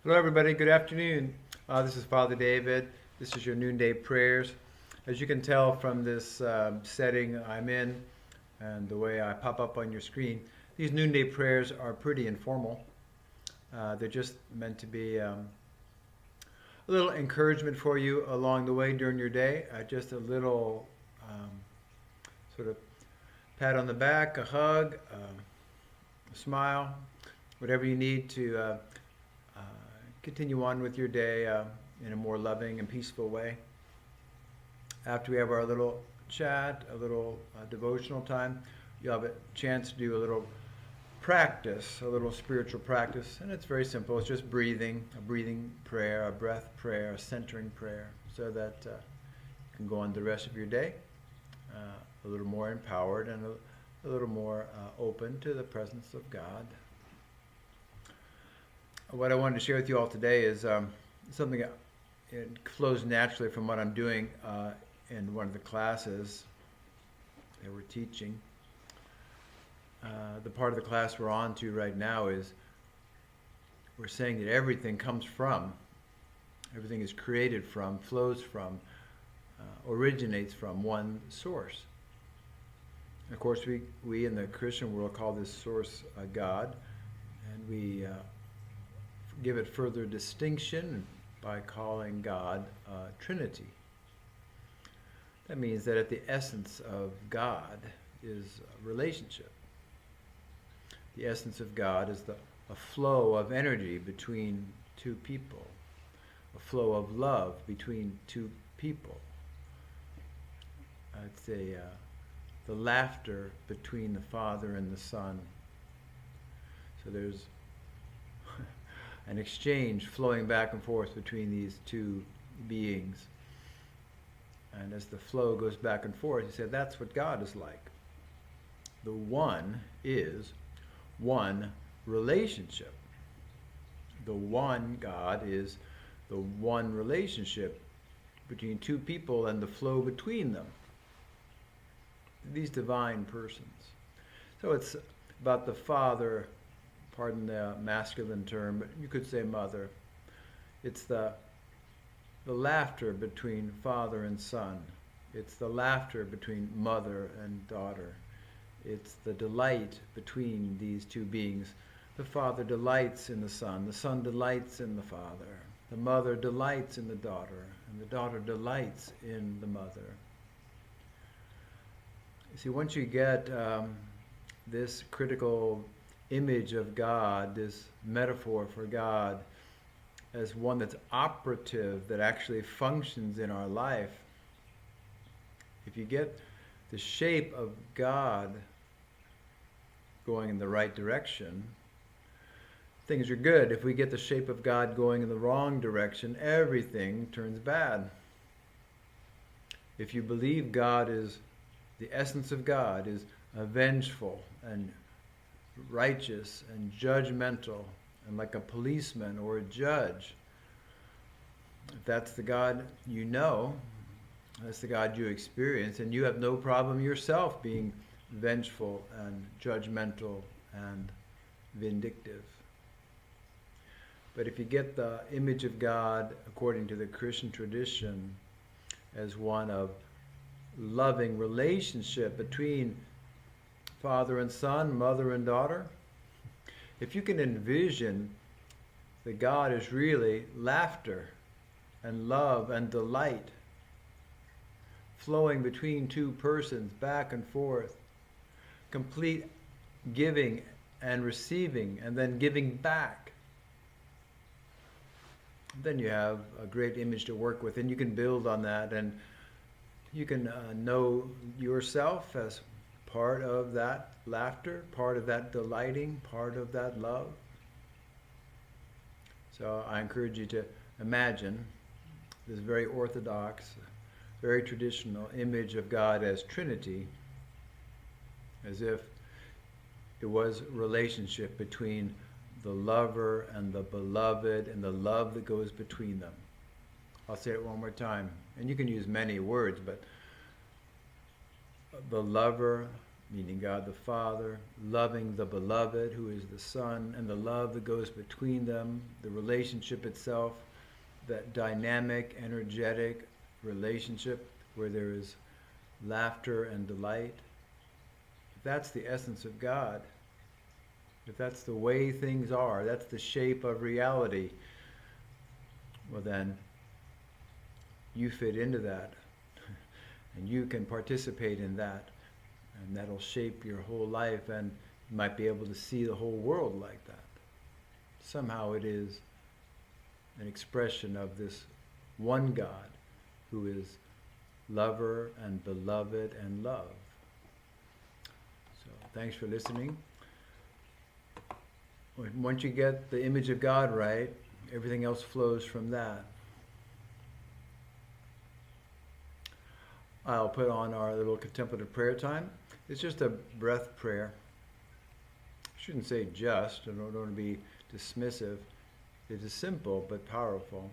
Hello, everybody. Good afternoon. This is Father David. This is your noonday prayers. As you can tell from this setting I'm in and the way I pop up on your screen, these noonday prayers are pretty informal. They're just meant to be a little encouragement for you along the way during your day. Just a little sort of pat on the back, a hug, a smile, whatever you need to continue on with your day in a more loving and peaceful way. After we have our little chat, a little devotional time, you'll have a chance to do a little practice, a little spiritual practice, and it's very simple. It's just breathing, a breathing prayer, a breath prayer, a centering prayer, so that you can go on the rest of your day a little more empowered and a little more open to the presence of God. What I wanted to share with you all today is something that it flows naturally from what I'm doing in one of the classes that we're teaching. The part of the class we're on to right now is we're saying that everything comes from, everything is created from, flows from, originates from one source. And of course, we in the Christian world call this source God, and we give it further distinction by calling God Trinity. That means that at the essence of God is a relationship. The essence of God is a flow of energy between two people, a flow of love between two people. I'd say the laughter between the Father and the Son. So there's an exchange flowing back and forth between these two beings. And as the flow goes back and forth, he said that's what God is like. The one is one relationship. The one God is the one relationship between two people and the flow between them. These divine persons. So it's about the Father, pardon the masculine term, but you could say mother. It's the laughter between father and son. It's the laughter between mother and daughter. It's the delight between these two beings. The Father delights in the Son delights in the Father, the mother delights in the daughter, and the daughter delights in the mother. You see, once you get this critical image of God, this metaphor for God as one that's operative, that actually functions in our life, if you get the shape of God going in the right direction, things are good. If we get the shape of God going in the wrong direction, everything turns bad. If you believe God is, the essence of God is vengeful and righteous and judgmental and like a policeman or a judge, if that's the God you know, that's the God you experience, and you have no problem yourself being vengeful and judgmental and vindictive. But if you get the image of God according to the Christian tradition as one of loving relationship between father and son, mother and daughter, if you can envision that God is really laughter and love and delight flowing between two persons back and forth, complete giving and receiving and then giving back, then you have a great image to work with, and you can build on that, and you can know yourself as part of that laughter, part of that delighting, part of that love. So I encourage you to imagine this very orthodox, very traditional image of God as Trinity, as if it was a relationship between the lover and the beloved and the love that goes between them. I'll say it one more time, and you can use many words, but the lover, meaning God the Father, loving the beloved, who is the Son, and the love that goes between them, the relationship itself, that dynamic, energetic relationship where there is laughter and delight. If that's the essence of God, if that's the way things are, that's the shape of reality, well then, you fit into that, and you can participate in that, and that'll shape your whole life, and you might be able to see the whole world like that. Somehow it is an expression of this one God who is lover and beloved and love. So thanks for listening. Once you get the image of God right, everything else flows from that. I'll put on our little contemplative prayer time. It's just a breath prayer. I shouldn't say just, I don't want to be dismissive. It is simple but powerful.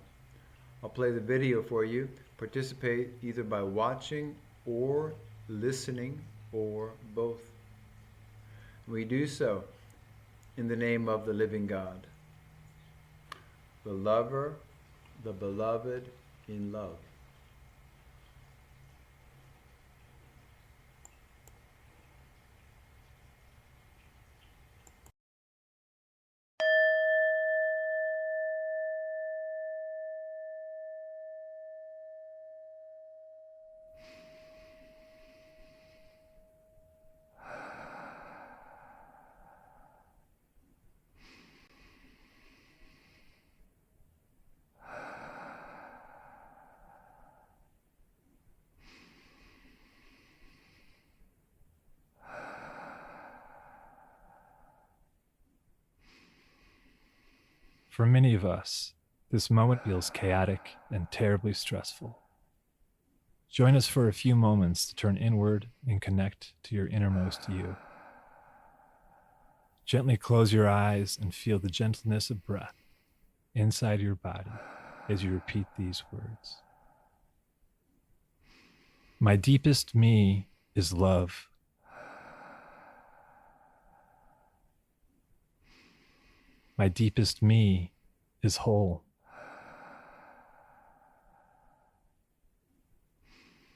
I'll play the video for you. Participate either by watching or listening or both. We do so in the name of the living God, the lover, the beloved in love. For many of us, this moment feels chaotic and terribly stressful. Join us for a few moments to turn inward and connect to your innermost you. Gently close your eyes and feel the gentleness of breath inside your body as you repeat these words. My deepest me is love. My deepest me is whole.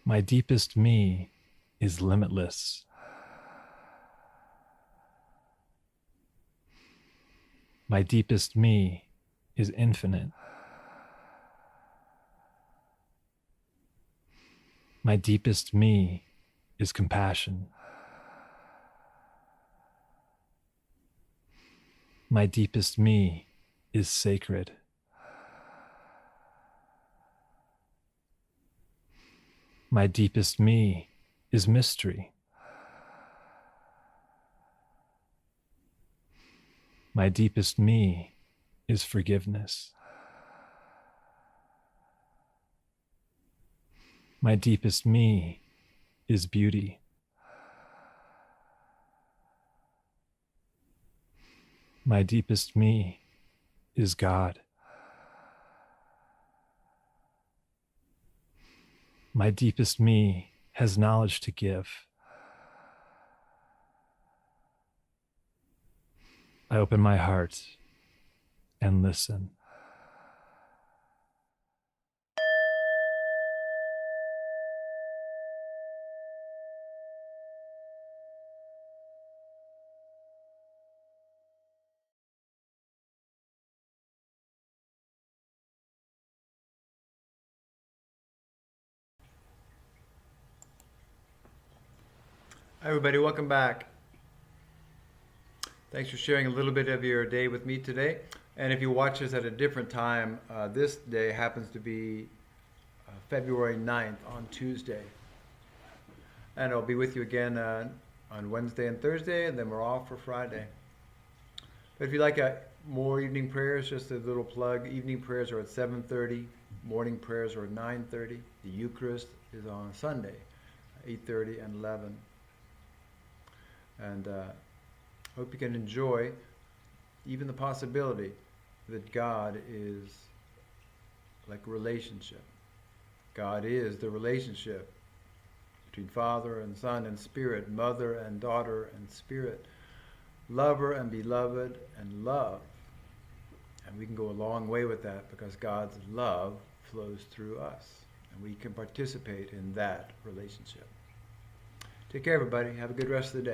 My deepest me is limitless. My deepest me is infinite. My deepest me is compassion. My deepest me is sacred. My deepest me is mystery. My deepest me is forgiveness. My deepest me is beauty. My deepest me is God. My deepest me has knowledge to give. I open my heart and listen. Hi everybody, welcome back. Thanks for sharing a little bit of your day with me today. And if you watch this at a different time, this day happens to be February 9th on Tuesday. And I'll be with you again on Wednesday and Thursday, and then we're off for Friday. But if you like more evening prayers, just a little plug, evening prayers are at 7:30, morning prayers are at 9:30. The Eucharist is on Sunday, 8:30 and 11. And hope you can enjoy even the possibility that God is like a relationship. God is the relationship between Father and Son and Spirit, mother and daughter and spirit, lover and beloved and love. And we can go a long way with that because God's love flows through us. And we can participate in that relationship. Take care, everybody. Have a good rest of the day.